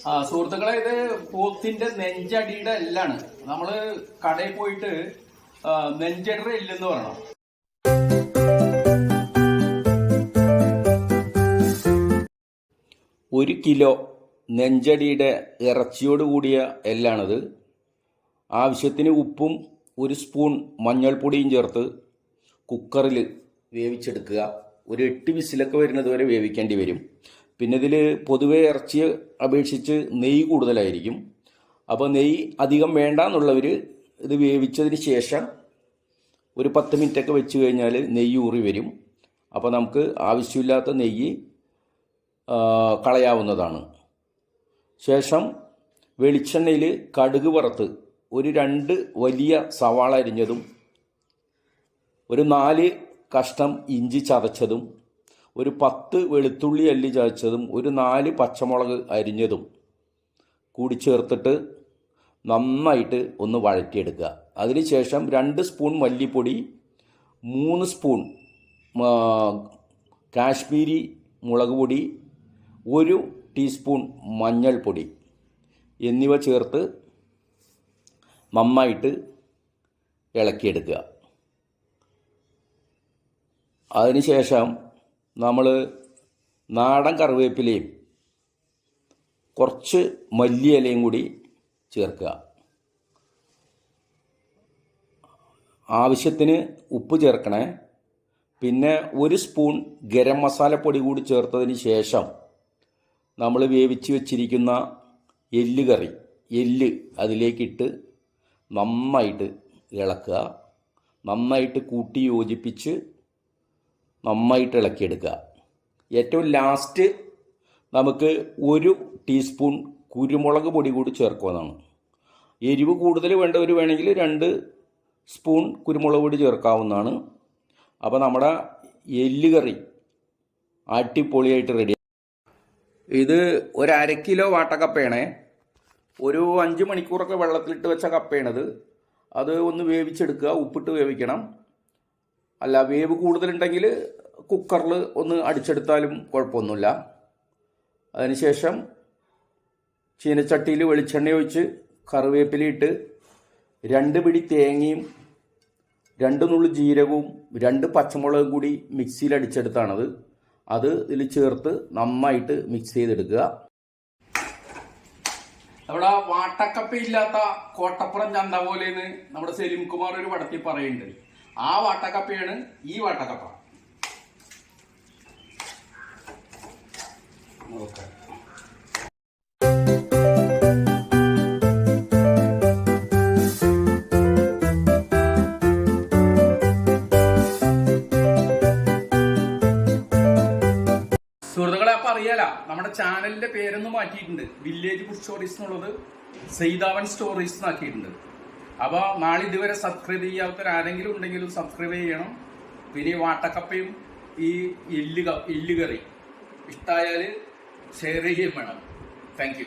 സുഹൃത്തുക്കളെ, ഇത് പോത്തിന്റെ നെഞ്ചടിയുടെ എല്ലാണ്. നമ്മള് കടയിൽ പോയിട്ട് നെഞ്ചടിയുടെ എല്ലെന്ന് പറയണം. ഒരു കിലോ നെഞ്ചടിയുടെ ഇറച്ചിയോട് കൂടിയ എല്ലാണത്. ആവശ്യത്തിന് ഉപ്പും ഒരു സ്പൂൺ മഞ്ഞൾപ്പൊടിയും ചേർത്ത് കുക്കറിൽ വേവിച്ചെടുക്കുക. ഒരു 8 വിസിലൊക്കെ വരുന്നത് വരെ വേവിക്കേണ്ടി വരും. പിന്നെ ഇതിൽ പൊതുവേ ഇറച്ചിയെ അപേക്ഷിച്ച് നെയ്യ് കൂടുതലായിരിക്കും. അപ്പോൾ നെയ്യ് അധികം വേണ്ട എന്നുള്ളവർ ഇത് വേവിച്ചതിന് ശേഷം ഒരു 10 മിനിറ്റൊക്കെ വെച്ച് കഴിഞ്ഞാൽ നെയ്യ് ഊറി വരും. അപ്പോൾ നമുക്ക് ആവശ്യമില്ലാത്ത നെയ്യ് കളയാവുന്നതാണ്. ശേഷം വെളിച്ചെണ്ണയിൽ കടുക് വറുത്ത് ഒരു 2 വലിയ സവാള അരിഞ്ഞതും ഒരു 4 കഷ്ണം ഇഞ്ചി ചതച്ചതും ഒരു 10 വെളുത്തുള്ളി അല്ലി ചതച്ചതും ഒരു 4 പച്ചമുളക് അരിഞ്ഞതും കൂടി ചേർത്തിട്ട് നന്നായിട്ട് ഒന്ന് വഴറ്റിയെടുക്കുക. അതിനുശേഷം 2 സ്പൂൺ മല്ലിപ്പൊടി, 3 സ്പൂൺ കാശ്മീരി മുളക് പൊടി, 1 ടീസ്പൂൺ മഞ്ഞൾപ്പൊടി എന്നിവ ചേർത്ത് നന്നായിട്ട് ഇളക്കിയെടുക്കുക. അതിനുശേഷം നമ്മൾ നാടൻ കറിവേപ്പിലയും കുറച്ച് മല്ലിയിലയും കൂടി ചേർക്കുക. ആവശ്യത്തിന് ഉപ്പ് ചേർക്കണേ. പിന്നെ 1 സ്പൂൺ ഗരം മസാലപ്പൊടി കൂടി ചേർത്തതിന് ശേഷം നമ്മൾ വേവിച്ച് വെച്ചിരിക്കുന്ന എല്ല് അതിലേക്കിട്ട് നന്നായിട്ട് ഇളക്കുക. നന്നായിട്ട് കൂട്ടി യോജിപ്പിച്ച് നന്നായിട്ട് ഇളക്കിയെടുക്കുക. ഏറ്റവും ലാസ്റ്റ് നമുക്ക് 1 ടീസ്പൂൺ കുരുമുളക് പൊടി കൂടി ചേർക്കുന്നതാണ്. എരിവ് കൂടുതൽ വേണ്ടവർ വേണമെങ്കിൽ 2 സ്പൂൺ കുരുമുളക് പൊടി ചേർക്കാവുന്നതാണ്. അപ്പോൾ നമ്മുടെ എല്ല് കറി അടിപൊളിയായിട്ട് റെഡി. ഇത് ഒരു 1/2 കിലോ വാട്ടക്കപ്പയാണേ. ഒരു 5 മണിക്കൂറൊക്കെ വെള്ളത്തിലിട്ട് വെച്ച കപ്പയാണത്. അത് ഒന്ന് വേവിച്ചെടുക്കുക. ഉപ്പിട്ട് വേവിക്കണം. അല്ല, വേവ് കൂടുതലുണ്ടെങ്കിൽ കുക്കറിൽ ഒന്ന് അടിച്ചെടുത്താലും കുഴപ്പമൊന്നുമില്ല. അതിനുശേഷം ചീനച്ചട്ടിയിൽ വെളിച്ചെണ്ണ ഒഴിച്ച് കറിവേപ്പിലയിട്ട് 2 പിടി തേങ്ങയും 2 നുള്ളി ജീരകവും 2 പച്ചമുളകും കൂടി മിക്സിയിൽ അടിച്ചെടുത്താണത്. അത് ഇതിൽ ചേർത്ത് നന്നായിട്ട് മിക്സ് ചെയ്തെടുക്കുക. നമ്മുടെ വാട്ടക്കപ്പയില്ലാത്ത കോട്ടപ്പുറം ചന്ത പോലെന്ന് നമ്മുടെ സലീം കുമാർ ഒരു പടത്തിൽ പറയുന്നുണ്ട്. ആ വാട്ടക്കപ്പയാണ് ഈ വാട്ടക്കപ്പ. ഓക്കെ. സുഹൃത്തുക്കളെ, അപ്പൊ അറിയാല, നമ്മുടെ ചാനലിന്റെ പേരൊന്ന് മാറ്റിയിട്ടുണ്ട്. വില്ലേജ് ഫുഡ് സ്റ്റോറീസ് എന്നുള്ളത് സൈദാവൻ സ്റ്റോറീസ് എന്നാക്കിയിട്ടുണ്ട്. അപ്പോൾ നാളെ ഇതുവരെ സബ്സ്ക്രൈബ് ചെയ്യാത്തവർ ആരെങ്കിലും ഉണ്ടെങ്കിലും സബ്സ്ക്രൈബ് ചെയ്യണം. പിന്നെ ഈ വാട്ടക്കപ്പയും ഈ എല്ല് കറി ഇഷ്ടമായാൽ ഷെയർ ചെയ്യുകയും വേണം. Thank you.